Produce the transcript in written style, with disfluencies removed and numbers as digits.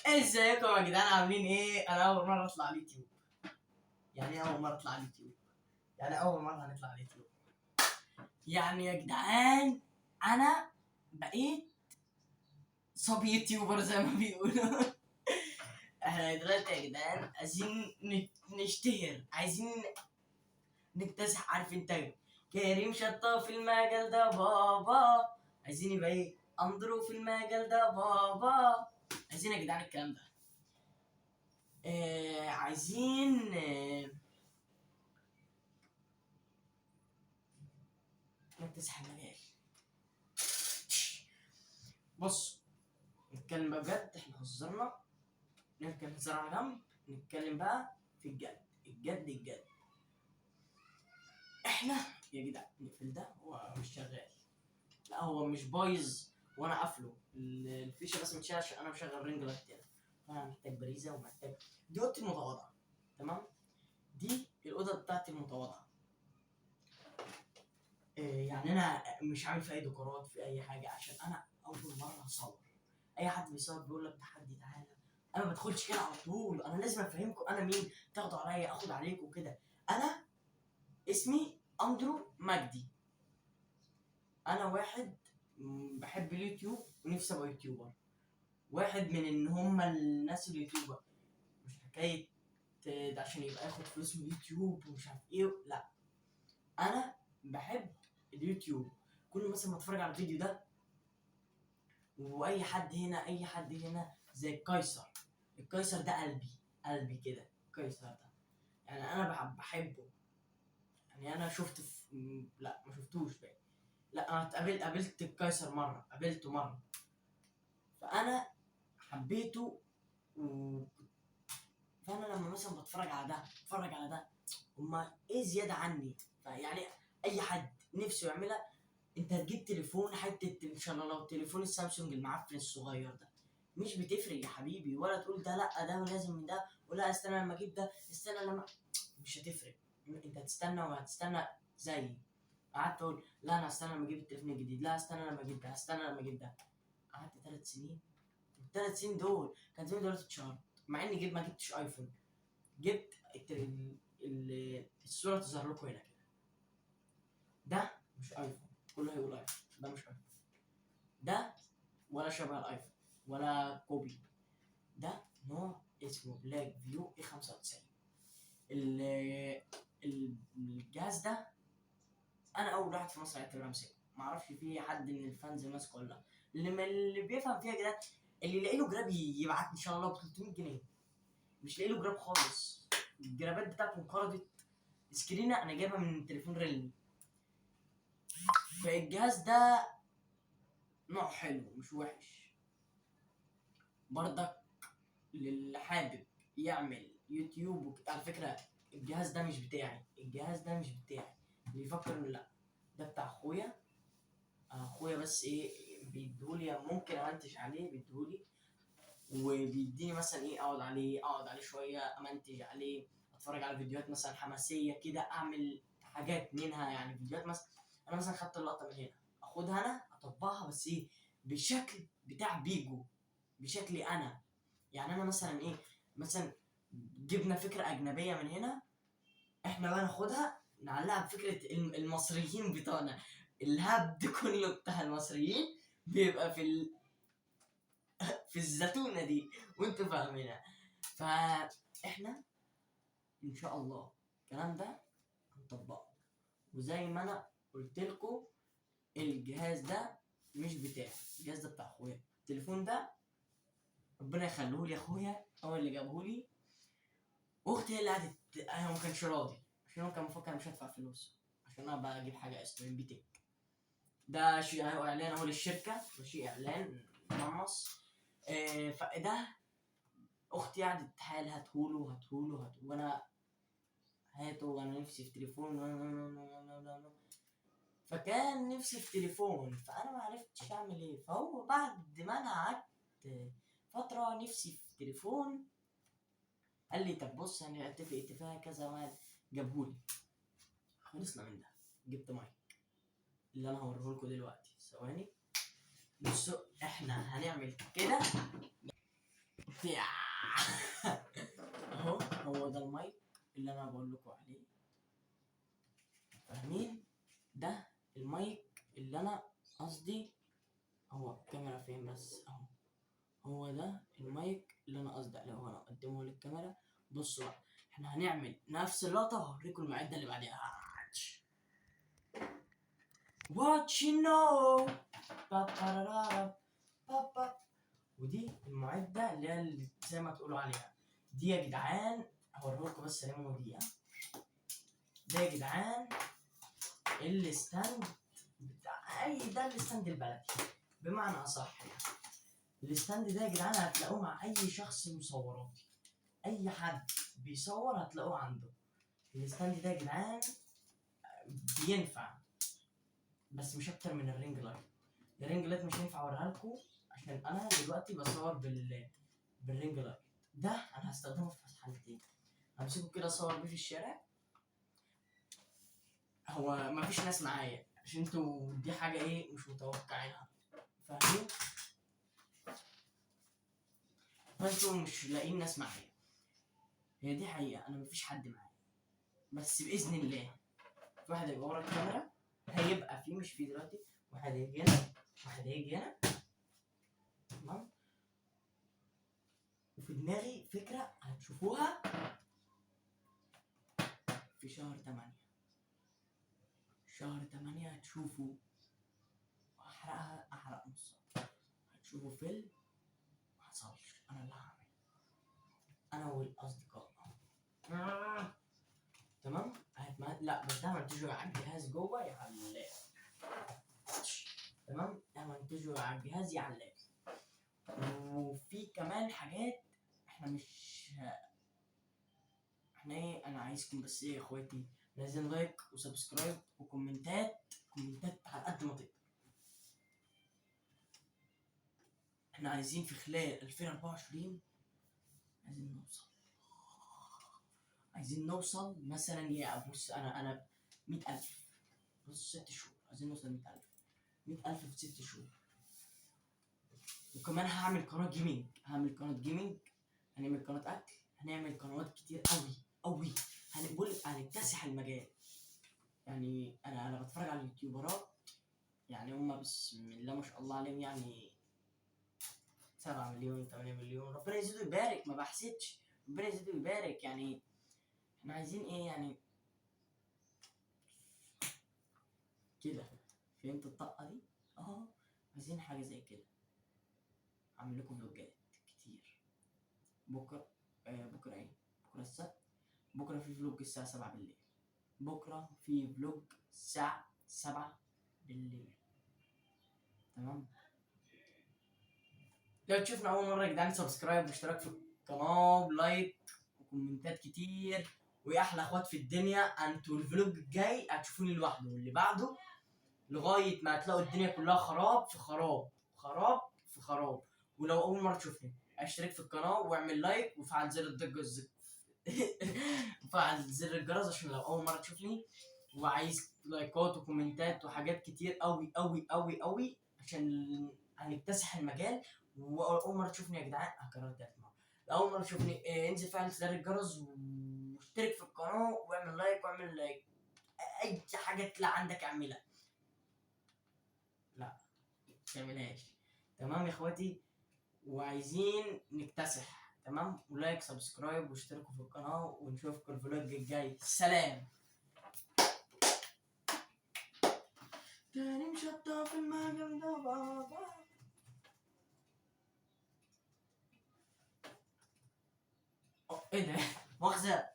ازيكم يا جدعان عاملين ايه؟ انا اول مره اطلع على اليوتيوب. يعني ايه اول مره اطلع على اليوتيوب؟ يعني اول مره هنطلع على اليوتيوب. يعني يا جدعان انا بقيت صب يوتيوبر زي ما بيقولوا. احنا دلوقتي يا جدعان عايزين نشتهر، عايزين نكتسح. عارف انت كريم شطة في المجال ده بابا، عايزين يبقى ايه؟ اندرو في المجال ده بابا. عايزين يا جدعان الكلام ده. عايزين نكتسح المجال. بص، نتكلم بقى بجد. احنا هزرنا، نركن الهزار على جنب، نتكلم بقى في الجد الجد. احنا يا جدع نقفل ده، هو مش شغال. لا هو مش بايظ وانا قافله، الفيشه بس متشال عشان انا مشغل رينج لايت هنا. فانا محتاج باريزه ومحتاج دي اوضتي المتواضعه. تمام، دي الاوضه بتاعتي المتواضعه. يعني انا مش عامل في اي ديكورات في اي حاجه، عشان انا اول مره اصور. اي حد بيصور بيقول لك تحدي تعالى، انا ما بدخلش كده على طول. انا لازم افهمكم انا مين، تاخدوا عليا اخد عليكم وكده. انا اسمي اندرو مجدي. انا واحد بحب اليوتيوب ونفسي ابقى يوتيوبر. واحد من ان هم الناس اليوتيوبر، مش حكايه ده عشان يبقى ياخد فلوس من اليوتيوب ومش عارف ايه. لا، انا بحب اليوتيوب. كل مثلا ما اتفرج على الفيديو ده، واي حد هنا، اي حد هنا زي القيصر. القيصر ده قلبي كده. القيصر ده يعني انا بحبه. يعني انا شفت لا ما شفتوش بقى. لا انا قابلت القيصر مره، قابلته مره، فانا حبيته. و... فانا لما مثلا بتفرج على ده، بتفرج على ده، هما ايه زياده عني؟ فيعني اي حد نفسه يعملها. انت هتجيب تليفون حته ان شاء الله، لو تليفون السامسونج المعفن الصغير ده مش بتفرق يا حبيبي، ولا تقول ده لا ده لازم من ده، ولا استنى لما اجيب ده، استنى لما، مش هتفرق. انت هتستنى وهتستنى زيي. قعدت اقول لا انا هستنى لما اجيب التليفون الجديد، لا استنى لما اجيب ده، استنى لما اجيب ده. قعدت 3 سنين. الثلاث سنين دول كان زمان دلوقتي اتشهرت، مع اني ما جبتش ايفون. جبت الصوره تظهر لكم هنا كده. ده مش ايفون، كله هيقول ايفون. ده مش ايفون، ده ولا شبه الايفون ولا كوبي. ده نوع اسمه بلاك فيو اي 95. الجهاز ده انا اول واحد في مصر اعتبره امسكه. ما اعرفش في حد من الفانز ماسكه ولا لا. اللي بيفهم فيها كده، اللي يلاقي له جراب يبعت ان شاء الله ب 300 جنيه. مش لاقي له جراب خالص. الجرابات بتاعته انقرضت. سكرينه انا جايبها من تليفون ريلمي. فالجهاز ده نوع حلو مش وحش برضك. للي حابب يعمل يوتيوب على فكره الجهاز ده مش بتاعي، الجهاز ده مش بتاعي. اللي يفكر انه لا ده بتاع اخويا. اخويا بس ايه بيديهولي، ممكن امنتج عليه بيديهولي، وبيديني مثلا ايه اقعد عليه شويه، امنتج عليه، اتفرج على فيديوهات مثلا حماسيه كده، اعمل حاجات منها. يعني فيديوهات مثلا انا مثلا خدت اللقطه من هنا، اخدها انا اطبقها بس ايه بشكل بتاع بيجو، بشكلي انا. يعني انا مثلا ايه، مثلا جبنا فكره اجنبيه من هنا، احنا بقى ناخدها نعلقها بفكره المصريين بتوعنا. الهبد كله بتاع المصريين بيبقى في الزتونه دي، وانتوا فاهمينها. فاحنا ان شاء الله الكلام ده هنطبقه. وزي ما انا قلت لكم، الجهاز ده مش بتاعي، الجهاز ده بتاع اخويا. التليفون ده ربنا يخليه لي اخويا، هو اللي جابه لي. واختي هي اللي قعدت، انا ما كانش راضي عشان هو كان مفكر مش هدفع فلوس عشان انا بجيب حاجه اسمها بيتك. ده شيء اهو اعلان اهو للشركه، وشيء اعلان مقنص. فده اختي قعدت تحايل هاتهوله، وانا هاته، وانا نفسي في تليفون. فكان نفسي في تليفون، فانا ما عرفتش اعمل ايه. فهو بعد ما انا قعدت فتره نفسي في تليفون، قال لي طب بص هنتفق اتفاق كذا واحد، جابهولي. خلصنا من ده. جبت مايك اللي انا هوريه لكم دلوقتي. ثواني بصوا، احنا هنعمل كده. بتاع اهو. هو ده المايك اللي انا بقول لكم عليه، فاهمين؟ ده المايك اللي انا قصدي. هو الكاميرا فين بس؟ اهو. هو ده المايك اللي انا قصدي عليه، هو انا اقدمه للكاميرا. بصوا بقى، احنا هنعمل نفس اللقطه وهوريكم المعده اللي بعدها. واتش نو ودي المعده اللي هي زي ما تقولوا عليها دي يا جدعان. هوريكم بس ريمو دي. ده يا جدعان الستاند بتاع ده الستاند البلدي بمعنى اصح يعني. الستاند ده يا جدعان هتلاقوه مع اي شخص مصوراتي، اي حد بيصور هتلاقوه عنده الستاند ده يا جدعان. بينفع بس مش اكتر من الرينج لايت. الرينج لايت مش هينفع اوريها لكم عشان انا دلوقتي بصور بالرينج لايت. ده انا هستخدمه في حالتين، همسكه كده اصور بيه في الشارع. هو مفيش ناس معايا عشان انتوا دي حاجه ايه مش متوقعينها، فاهمين؟ فانتوا مش لاقيين ناس معايا، هي دي حقيقه، انا مفيش حد معايا. بس باذن الله في واحد هيبقى ورا الكاميرا، هيبقى فيه مش فيه دلوقتي. واحد هيجي هنا، واحد هيجي هنا، تمام؟ وفي دماغي فكره هتشوفوها في شهر 8. شهر 8 هتشوفوا، احرق نص. هتشوفوا فيلم محصلش، انا اللي هعمل، انا والاصدقاء. تمام؟ لا بس ده هننتجه على الجهاز جوه يا على اللاب. تمام؟ ده هننتجه على الجهاز يا على اللاب. وفي كمان حاجات احنا مش احنا ايه، انا عايزكم بس ايه يا اخواتي، لازم لايك وسبسكرايب وكومنتات، كومنتات على قد ما تقدر. احنا عايزين في خلال 2024 عايزين نوصل مثلا يا بص انا 100,000. بص 6 شهور عايزين نوصل 100,000. 100,000 في 6 شهور. وكمان هعمل قناة جيمنج، هنعمل قناة أكل، هنعمل قنوات كتير أوي. هنكتسح المجال. يعني أنا بتفرج على اليوتيوبرات، يعني هما بسم الله ما شاء الله عليهم، يعني 7 مليون 8 مليون، ربنا يزيد ويبارك، ما بحسدش، ربنا يزيد ويبارك. يعني احنا عايزين ايه يعني كده، فهمت الطاقة دي؟ عايزين حاجة زي كده. هعمل لكم فلوجات كتير بكرة. بكرة ايه؟ بكرة السبت. بكرة في فلوج الساعة 7 بالليل. بكرة في فلوج الساعة 7 بالليل. تمام؟ لو تشوفنا أول مرة يا جدعان سبسكرايب واشتراك في القناة ولايك وكومنتات كتير. ويا أحلى أخوات في الدنيا، أنتوا الفلوج الجاي هتشوفوني لوحده واللي بعده لغاية ما هتلاقوا الدنيا كلها خراب في خراب، خراب في خراب. ولو أول مرة تشوفني اشترك في القناة واعمل لايك وفعل زر الضجة وفعل زر الجرس عشان لو أول مرة تشوفني. وعايز لايكات وكومنتات وحاجات كتير أوي عشان هنكتسح المجال. وأول مرة تشوفني يا جدعان هكرر تالت مرة، أول مرة تشوفني انزل فعل زر الجرس واشترك في القناة واعمل لايك أي حاجة تلاقي عندك اعملها. لا متعملهاش. تمام يا اخواتي؟ وعايزين نكتسح. تمام؟ ولايك سبسكرايب واشتركوا في القناة ونشوفكم الفلوج الجاي. سلام. تاني مشطة في المجال ده بابا. ايه ده؟ مؤاخذة.